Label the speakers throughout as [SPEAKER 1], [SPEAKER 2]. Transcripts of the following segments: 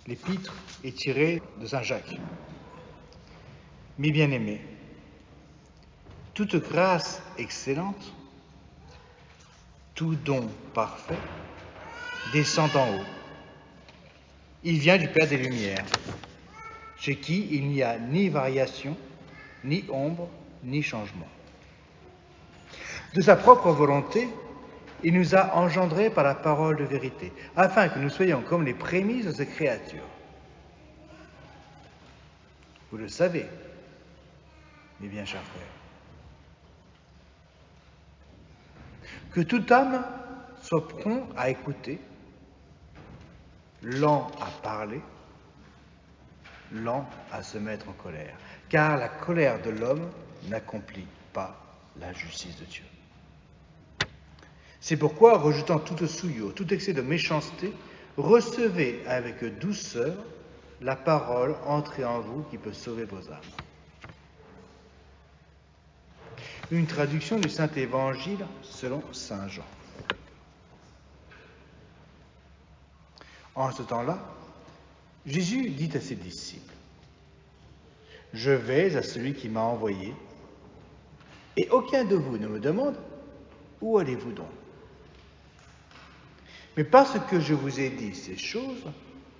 [SPEAKER 1] L'épître est tirée de Saint Jacques. Mes bien-aimés, toute grâce excellente, tout don parfait descend d'en haut. Il vient du Père des Lumières, chez qui il n'y a ni variation, ni ombre, ni changement. De sa propre volonté, il nous a engendrés par la parole de vérité, afin que nous soyons comme les prémices de ses créatures. Vous le savez, mes bien chers frères, que tout homme soit prompt à écouter, lent à parler, lent à se mettre en colère, car la colère de l'homme n'accomplit pas la justice de Dieu. C'est pourquoi, rejetant toute souillure, tout excès de méchanceté, recevez avec douceur la parole entrée en vous qui peut sauver vos âmes. Une traduction du Saint-Évangile selon saint Jean. En ce temps-là, Jésus dit à ses disciples, « Je vais à celui qui m'a envoyé, et aucun de vous ne me demande, où allez-vous donc ? Mais parce que je vous ai dit ces choses,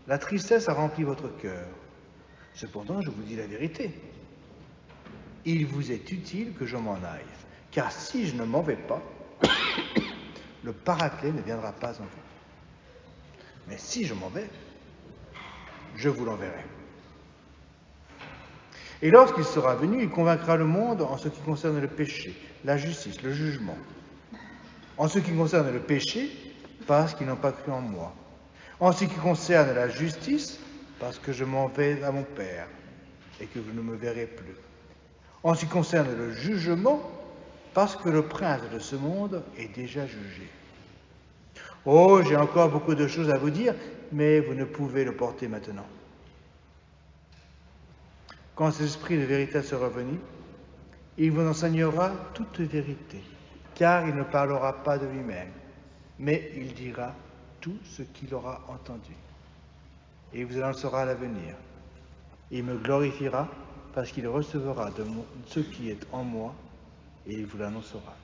[SPEAKER 1] la tristesse a rempli votre cœur. Cependant, je vous dis la vérité. Il vous est utile que je m'en aille, car si je ne m'en vais pas, le Paraclet ne viendra pas en vous. Mais si je m'en vais, je vous l'enverrai. Et lorsqu'il sera venu, il convaincra le monde en ce qui concerne le péché, la justice, le jugement. En ce qui concerne le péché, parce qu'ils n'ont pas cru en moi. En ce qui concerne la justice, parce que je m'en vais à mon Père et que vous ne me verrez plus. En ce qui concerne le jugement, parce que le prince de ce monde est déjà jugé. Oh, j'ai encore beaucoup de choses à vous dire, mais vous ne pouvez le porter maintenant. Quand cet esprit de vérité sera venu, il vous enseignera toute vérité, car il ne parlera pas de lui-même, mais il dira tout ce qu'il aura entendu. Et il vous annoncera l'avenir. Il me glorifiera parce qu'il recevra de ce qui est en moi et il vous l'annoncera.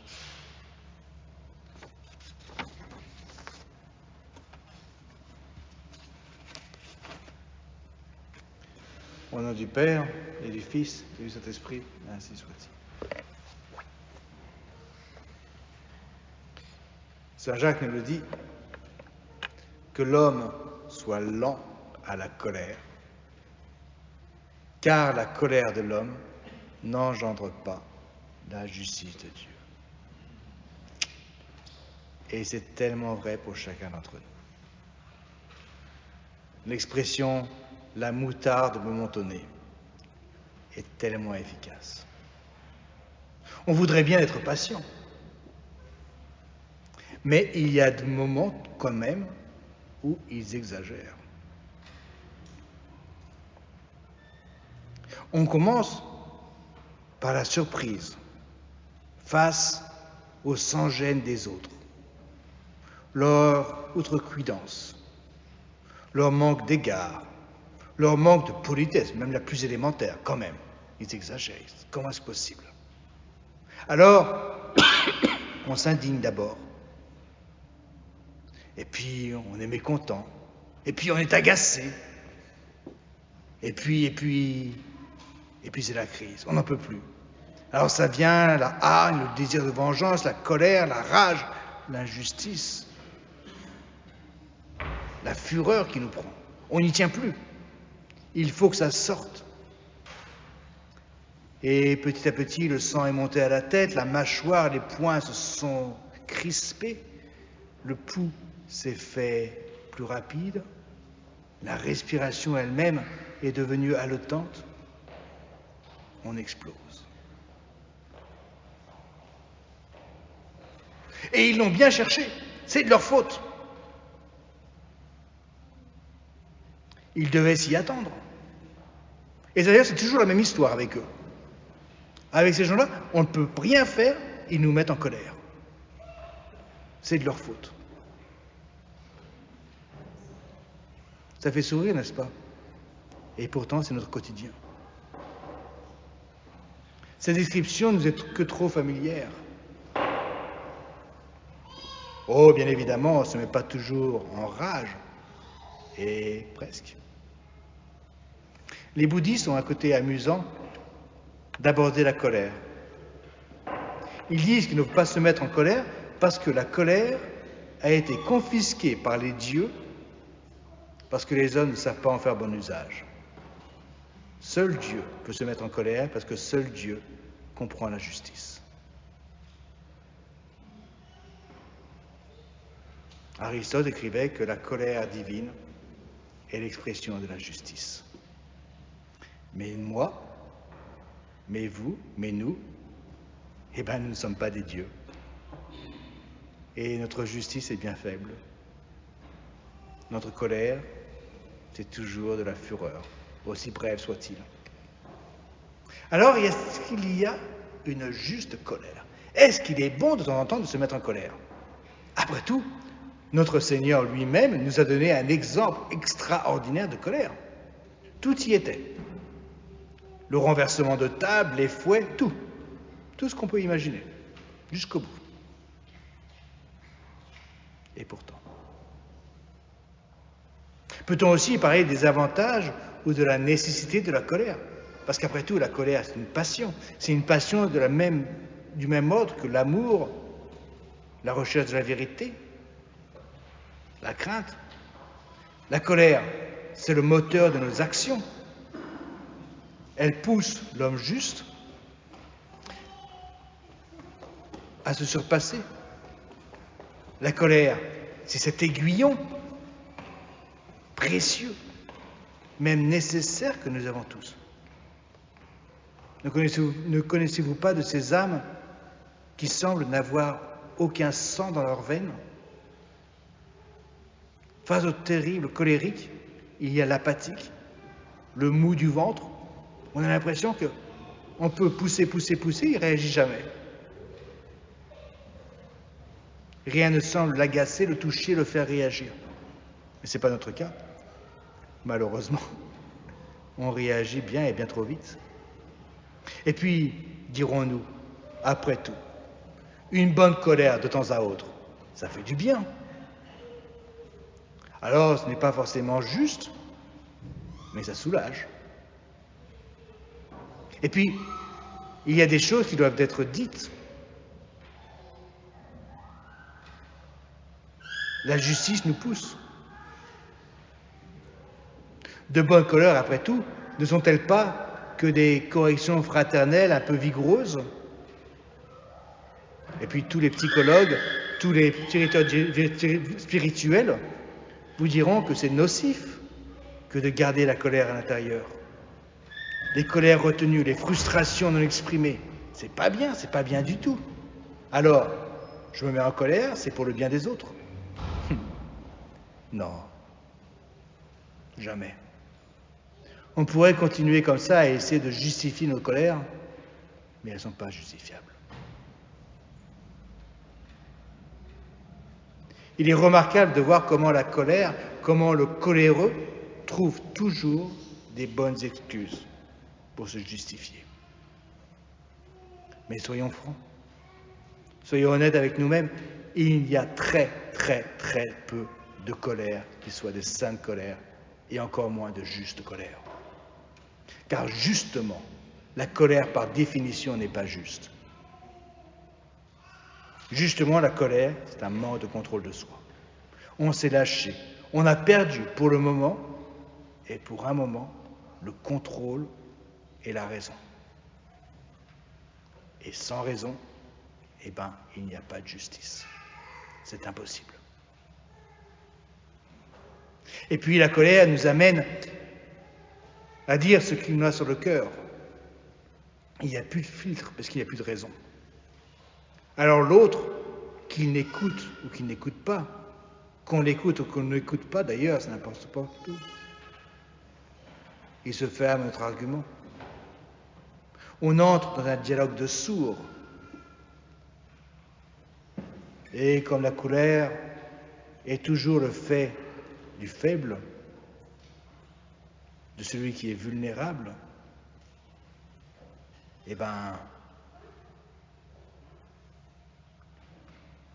[SPEAKER 1] Au nom du Père et du Fils et du Saint-Esprit, ainsi soit-il. Saint Jacques nous le dit, que l'homme soit lent à la colère, car la colère de l'homme n'engendre pas la justice de Dieu. Et c'est tellement vrai pour chacun d'entre nous. L'expression « la moutarde momentonnée » est tellement efficace. On voudrait bien être patient, mais il y a des moments quand même où ils exagèrent. On commence par la surprise face au sans-gêne des autres, leur outrecuidance, leur manque d'égard, leur manque de politesse, même la plus élémentaire, quand même. Ils exagèrent. Comment est-ce possible? Alors, on s'indigne d'abord. Et puis, on est mécontent. Et puis, on est agacé. Et puis, c'est la crise. On n'en peut plus. Alors, ça vient la haine, le désir de vengeance, la colère, la rage, l'injustice, la fureur qui nous prend. On n'y tient plus. Il faut que ça sorte. Et petit à petit, le sang est monté à la tête, la mâchoire, les poings se sont crispés, le pouls s'est fait plus rapide, la respiration elle-même est devenue haletante, on explose. Et ils l'ont bien cherché, c'est de leur faute. Ils devaient s'y attendre. Et d'ailleurs, c'est toujours la même histoire avec eux. Avec ces gens-là, on ne peut rien faire, ils nous mettent en colère. C'est de leur faute. Ça fait sourire, n'est-ce pas? Et pourtant, c'est notre quotidien. Cette description nous est que trop familière. Oh, bien évidemment, on ne se met pas toujours en rage, et presque. Les bouddhistes ont un côté amusant d'aborder la colère. Ils disent qu'il ne faut pas se mettre en colère parce que la colère a été confisquée par les dieux parce que les hommes ne savent pas en faire bon usage. Seul Dieu peut se mettre en colère parce que seul Dieu comprend la justice. Aristote écrivait que la colère divine est l'expression de la justice. Mais moi, mais vous, mais nous, nous ne sommes pas des dieux. Et notre justice est bien faible. Notre colère, c'est toujours de la fureur, aussi brève soit-il. Alors, est-ce qu'il y a une juste colère? Est-ce qu'il est bon de temps en temps de se mettre en colère? Après tout, notre Seigneur lui-même nous a donné un exemple extraordinaire de colère. Tout y était. Le renversement de table, les fouets, tout. Tout ce qu'on peut imaginer, jusqu'au bout. Et pourtant. Peut-on aussi parler des avantages ou de la nécessité de la colère? Parce qu'après tout, la colère, c'est une passion. C'est une passion du même ordre que l'amour, la recherche de la vérité, la crainte. La colère, c'est le moteur de nos actions. Elle pousse l'homme juste à se surpasser. La colère, c'est cet aiguillon précieux, même nécessaire que nous avons tous. Ne connaissez-vous pas de ces âmes qui semblent n'avoir aucun sang dans leurs veines? Face au terrible colérique, il y a l'apathique, le mou du ventre. On a l'impression qu'on peut pousser, il ne réagit jamais. Rien ne semble l'agacer, le toucher, le faire réagir. Mais ce n'est pas notre cas. Malheureusement, on réagit bien et bien trop vite. Et puis, dirons-nous, après tout, une bonne colère de temps à autre, ça fait du bien. Alors, ce n'est pas forcément juste, mais ça soulage. Et puis, il y a des choses qui doivent être dites. La justice nous pousse. De bonnes colères, après tout, ne sont-elles pas que des corrections fraternelles un peu vigoureuses? Et puis tous les psychologues, tous les directeurs spirituels vous diront que c'est nocif que de garder la colère à l'intérieur. Les colères retenues, les frustrations non exprimées, c'est pas bien du tout. Alors, je me mets en colère, c'est pour le bien des autres. Non, jamais. On pourrait continuer comme ça à essayer de justifier nos colères, mais elles ne sont pas justifiables. Il est remarquable de voir comment la colère, comment le coléreux trouve toujours des bonnes excuses pour se justifier. Mais soyons francs, soyons honnêtes avec nous-mêmes, il y a très peu de colère qui soit de sainte colère et encore moins de juste colère. Car justement, la colère par définition n'est pas juste. Justement, la colère, c'est un manque de contrôle de soi. On s'est lâché, on a perdu pour le moment, et pour un moment, le contrôle et la raison. Et sans raison, il n'y a pas de justice. C'est impossible. Et puis la colère nous amène à dire ce qu'il nous a sur le cœur. Il n'y a plus de filtre parce qu'il n'y a plus de raison. Alors l'autre, qu'il n'écoute ou qu'il n'écoute pas, qu'on l'écoute ou qu'on ne l'écoute pas, d'ailleurs, ça n'importe pas tout. Il se ferme à notre argument. On entre dans un dialogue de sourds. Et comme la colère est toujours le fait du faible, de celui qui est vulnérable, eh bien,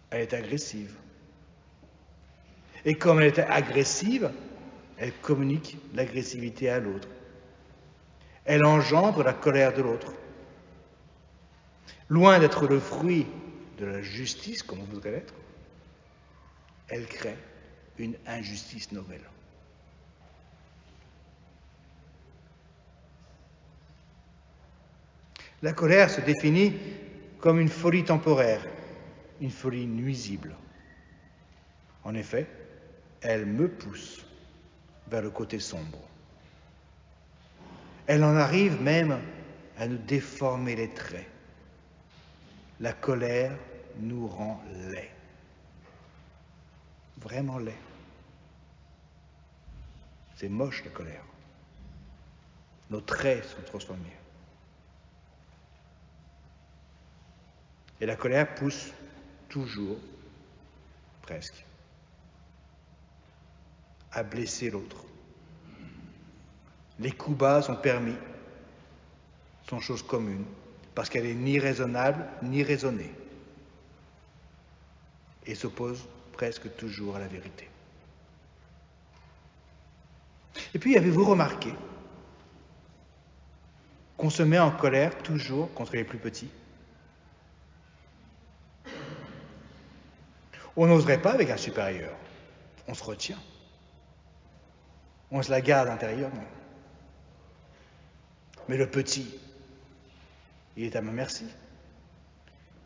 [SPEAKER 1] elle est agressive. Et comme elle est agressive, elle communique l'agressivité à l'autre. Elle engendre la colère de l'autre. Loin d'être le fruit de la justice, comme on voudrait l'être, elle crée une injustice nouvelle. La colère se définit comme une folie temporaire, une folie nuisible. En effet, elle me pousse vers le côté sombre. Elle en arrive même à nous déformer les traits. La colère nous rend laids. Vraiment laids. C'est moche la colère. Nos traits sont transformés. Et la colère pousse toujours, presque, à blesser l'autre. Les coups bas sont permis, sont chose commune, parce qu'elle est ni raisonnable ni raisonnée, et s'oppose presque toujours à la vérité. Et puis, avez-vous remarqué qu'on se met en colère toujours contre les plus petits? On n'oserait pas avec un supérieur. On se retient. On se la garde intérieurement. Mais le petit, il est à ma merci.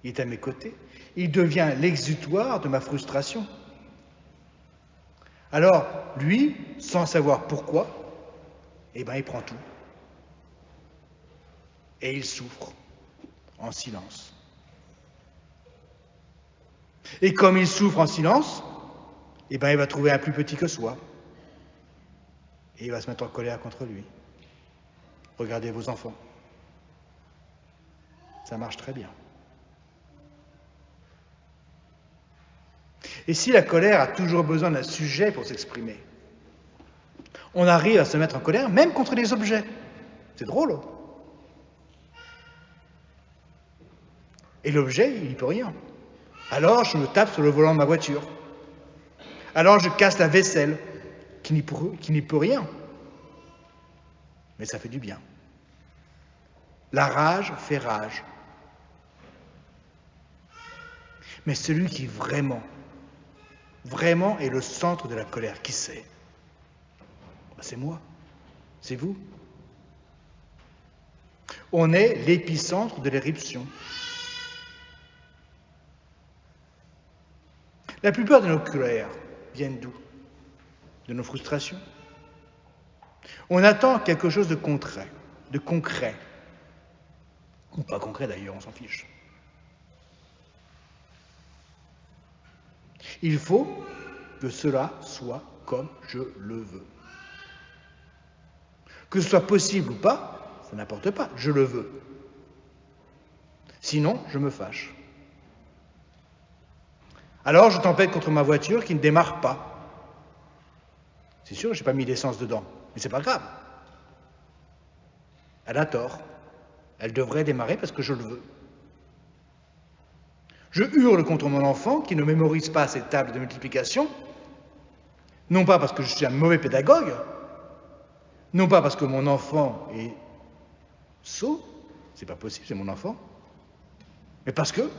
[SPEAKER 1] Il est à mes côtés. Il devient l'exutoire de ma frustration. Alors, lui, sans savoir pourquoi, eh bien, il prend tout. Et il souffre en silence. Et comme il souffre en silence, eh bien, il va trouver un plus petit que soi. Et il va se mettre en colère contre lui. Regardez vos enfants. Ça marche très bien. Et si la colère a toujours besoin d'un sujet pour s'exprimer, on arrive à se mettre en colère même contre les objets. C'est drôle. Et l'objet, il n'y peut rien. Alors je me tape sur le volant de ma voiture. Alors je casse la vaisselle, qui n'y peut rien. Mais ça fait du bien. La rage fait rage. Mais celui qui vraiment est le centre de la colère, qui c'est? C'est moi, c'est vous. On est l'épicentre de l'éruption. La plupart de nos colères viennent d'où? De nos frustrations. On attend quelque chose de concret. Ou pas concret d'ailleurs, on s'en fiche. Il faut que cela soit comme je le veux. Que ce soit possible ou pas, ça n'importe pas, je le veux. Sinon, je me fâche. Alors, je tempête contre ma voiture qui ne démarre pas. C'est sûr, je n'ai pas mis d'essence dedans, mais c'est pas grave. Elle a tort. Elle devrait démarrer parce que je le veux. Je hurle contre mon enfant qui ne mémorise pas ses tables de multiplication, non pas parce que je suis un mauvais pédagogue, non pas parce que mon enfant est sot, c'est pas possible, c'est mon enfant, mais parce que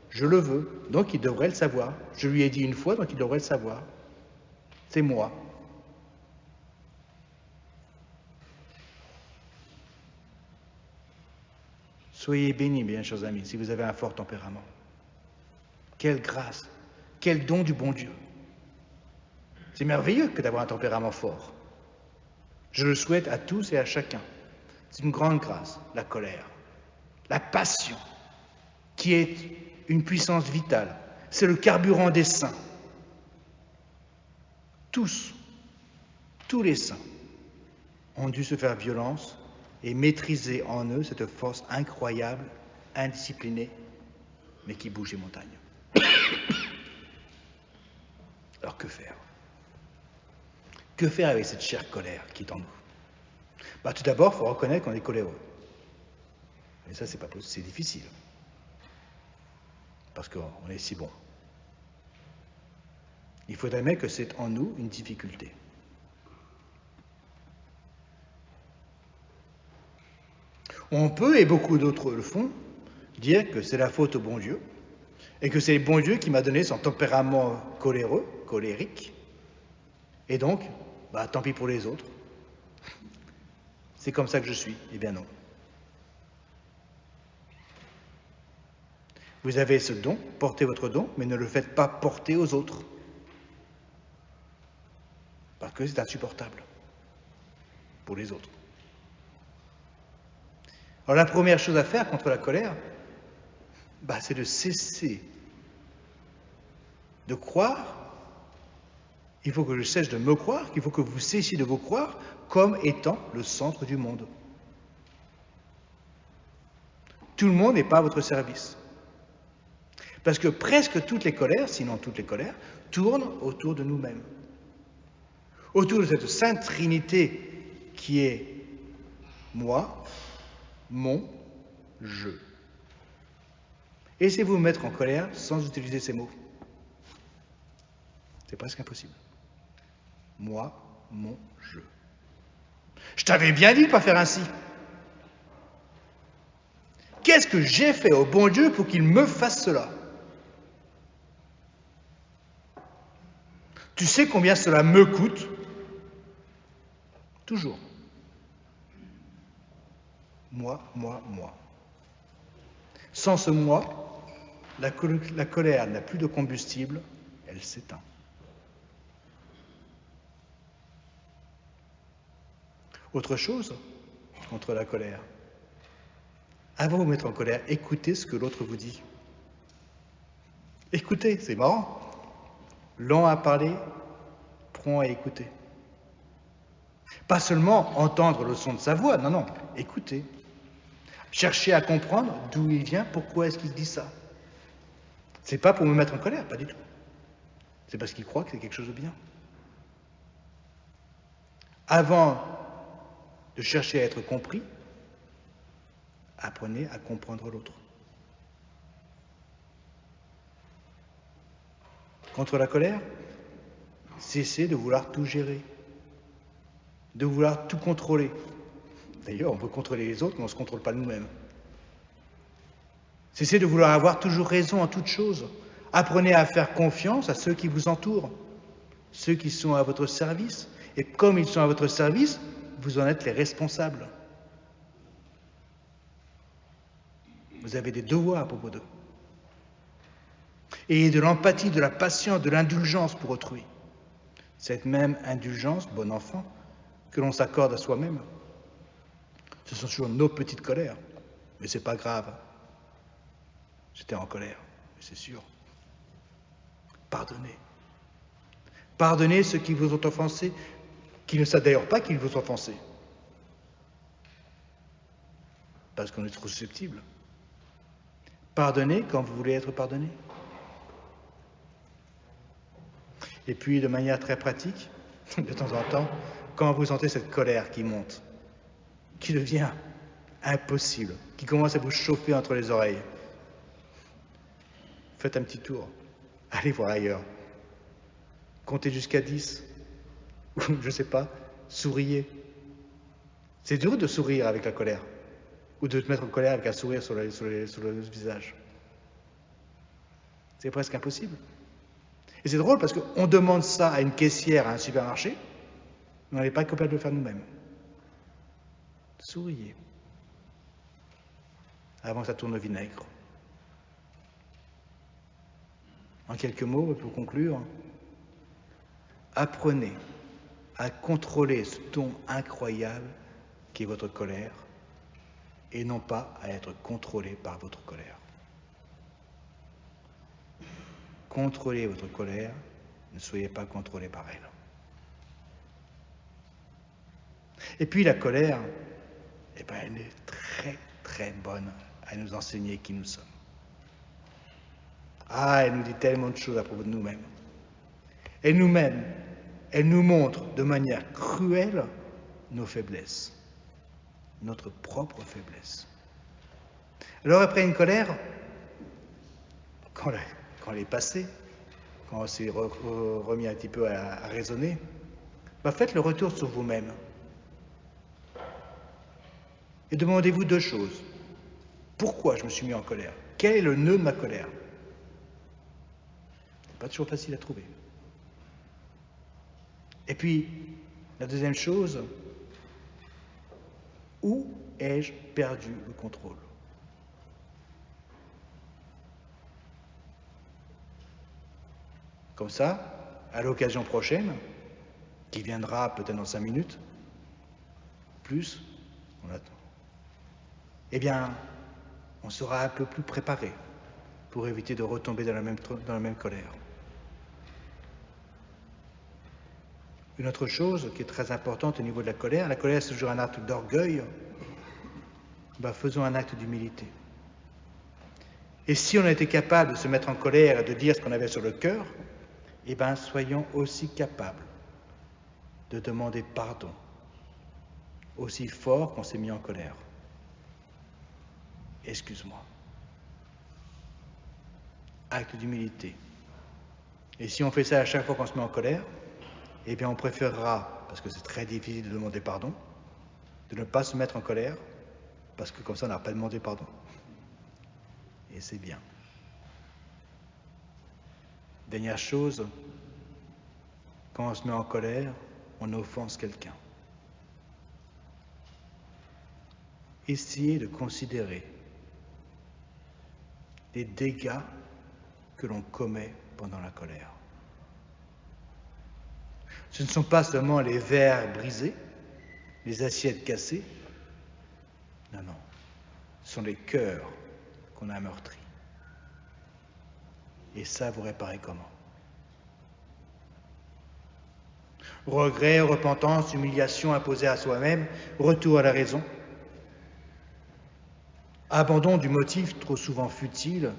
[SPEAKER 1] je le veux, donc il devrait le savoir. Je lui ai dit une fois, donc il devrait le savoir. C'est moi. Soyez bénis, bien chers amis, si vous avez un fort tempérament. Quelle grâce, quel don du bon Dieu. C'est merveilleux que d'avoir un tempérament fort. Je le souhaite à tous et à chacun. C'est une grande grâce, la colère, la passion, qui est une puissance vitale. C'est le carburant des saints. Tous les saints ont dû se faire violence et maîtriser en eux cette force incroyable, indisciplinée, mais qui bouge les montagnes. Alors que faire? Que faire avec cette chère colère qui est en nous? Tout d'abord, il faut reconnaître qu'on est coléreux. Et ça, c'est pas possible, c'est difficile. Parce qu'on est si bon. Il faut admettre que c'est en nous une difficulté. On peut, et beaucoup d'autres le font, dire que c'est la faute au bon Dieu, et que c'est le bon Dieu qui m'a donné son tempérament coléreux, colérique, et donc, tant pis pour les autres. C'est comme ça que je suis. Eh bien non. Vous avez ce don, portez votre don, mais ne le faites pas porter aux autres. Parce que c'est insupportable pour les autres. Alors la première chose à faire contre la colère, c'est de cesser de croire. Il faut que je cesse de me croire, qu'il faut que vous cessiez de vous croire comme étant le centre du monde. Tout le monde n'est pas à votre service. Parce que presque toutes les colères, sinon toutes les colères, tournent autour de nous-mêmes. Autour de cette sainte trinité qui est moi, mon, je. Essayez-vous de vous mettre en colère sans utiliser ces mots. C'est presque impossible. Moi, mon, je. Je t'avais bien dit de ne pas faire ainsi. Qu'est-ce que j'ai fait au bon Dieu pour qu'il me fasse cela? Tu sais combien cela me coûte? Toujours. Moi, moi, moi. Sans ce moi, la colère n'a plus de combustible, elle s'éteint. Autre chose contre la colère. Avant de vous mettre en colère, écoutez ce que l'autre vous dit. Écoutez, c'est marrant. Lent à parler, prompt à écouter. Pas seulement entendre le son de sa voix, non, écoutez. Cherchez à comprendre d'où il vient, pourquoi est-ce qu'il dit ça. C'est pas pour me mettre en colère, pas du tout. C'est parce qu'il croit que c'est quelque chose de bien. Avant de chercher à être compris, apprenez à comprendre l'autre. Contre la colère, cessez de vouloir tout gérer, de vouloir tout contrôler. D'ailleurs, on peut contrôler les autres, mais on ne se contrôle pas nous-mêmes. Cessez de vouloir avoir toujours raison en toutes choses. Apprenez à faire confiance à ceux qui vous entourent, ceux qui sont à votre service. Et comme ils sont à votre service, vous en êtes les responsables. Vous avez des devoirs à propos d'eux. Ayez de l'empathie, de la patience, de l'indulgence pour autrui. Cette même indulgence, bon enfant, que l'on s'accorde à soi-même. Ce sont toujours nos petites colères, mais c'est pas grave. J'étais en colère, mais c'est sûr. Pardonnez. Pardonnez ceux qui vous ont offensé, qui ne savent d'ailleurs pas qu'ils vous ont offensé. Parce qu'on est trop susceptible. Pardonnez quand vous voulez être pardonné. Et puis, de manière très pratique, de temps en temps, quand vous sentez cette colère qui monte, qui devient impossible, qui commence à vous chauffer entre les oreilles, faites un petit tour, allez voir ailleurs, comptez jusqu'à 10, ou je ne sais pas, souriez. C'est dur de sourire avec la colère, ou de te mettre en colère avec un sourire sur le visage. C'est presque impossible. Et c'est drôle parce qu'on demande ça à une caissière à un supermarché, mais on n'est pas capable de le faire nous-mêmes. Souriez. Avant que ça tourne au vinaigre. En quelques mots, pour conclure, apprenez à contrôler ce ton incroyable qui est votre colère et non pas à être contrôlé par votre colère. Contrôlez votre colère, ne soyez pas contrôlé par elle. Et puis la colère, elle est très très bonne à nous enseigner qui nous sommes. Elle nous dit tellement de choses à propos de nous-mêmes. Elle nous montre de manière cruelle nos faiblesses. notre propre faiblesse. Alors après une colère, quand elle est passée, quand on s'est remis un petit peu à raisonner, faites le retour sur vous-même. Et demandez-vous deux choses. Pourquoi je me suis mis en colère? Quel est le nœud de ma colère? C'est pas toujours facile à trouver. Et puis, la deuxième chose, où ai-je perdu le contrôle? Comme ça, à l'occasion prochaine, qui viendra peut-être dans 5 minutes, plus, on attend. Eh bien, on sera un peu plus préparé pour éviter de retomber dans la même colère. Une autre chose qui est très importante au niveau de la colère c'est toujours un acte d'orgueil, faisons un acte d'humilité. Et si on était capable de se mettre en colère et de dire ce qu'on avait sur le cœur, soyons aussi capables de demander pardon, aussi fort qu'on s'est mis en colère. Excuse-moi. Acte d'humilité. Et si on fait ça à chaque fois qu'on se met en colère, on préférera, parce que c'est très difficile de demander pardon, de ne pas se mettre en colère, parce que comme ça on n'a pas demandé pardon. Et c'est bien. Dernière chose, quand on se met en colère, on offense quelqu'un. Essayez de considérer les dégâts que l'on commet pendant la colère. Ce ne sont pas seulement les verres brisés, les assiettes cassées. Non. Ce sont les cœurs qu'on a meurtris. Et ça, vous réparez comment? Regret, repentance, humiliation imposée à soi-même, retour à la raison, abandon du motif trop souvent futile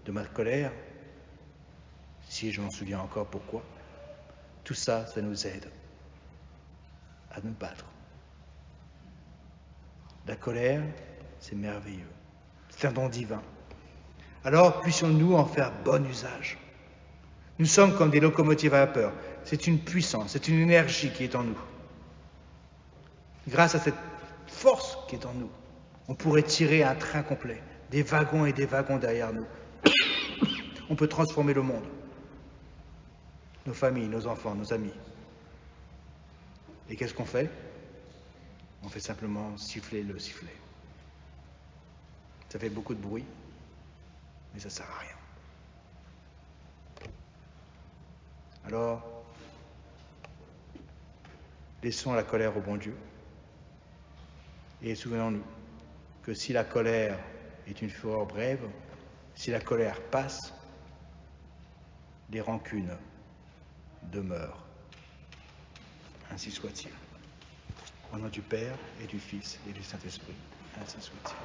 [SPEAKER 1] de ma colère, si je m'en souviens encore pourquoi. Tout ça, ça nous aide à nous battre. La colère, c'est merveilleux. C'est un don divin. Alors, puissions-nous en faire bon usage. Nous sommes comme des locomotives à vapeur. C'est une puissance, c'est une énergie qui est en nous. Grâce à cette force qui est en nous, on pourrait tirer un train complet, des wagons et des wagons derrière nous. On peut transformer le monde, nos familles, nos enfants, nos amis. Et qu'est-ce qu'on fait? On fait simplement siffler le sifflet. Ça fait beaucoup de bruit, mais ça ne sert à rien. Alors, laissons la colère au bon Dieu. Et souvenons-nous que si la colère est une fureur brève, si la colère passe, les rancunes demeurent. Ainsi soit-il. Au nom du Père et du Fils et du Saint-Esprit, ainsi soit-il.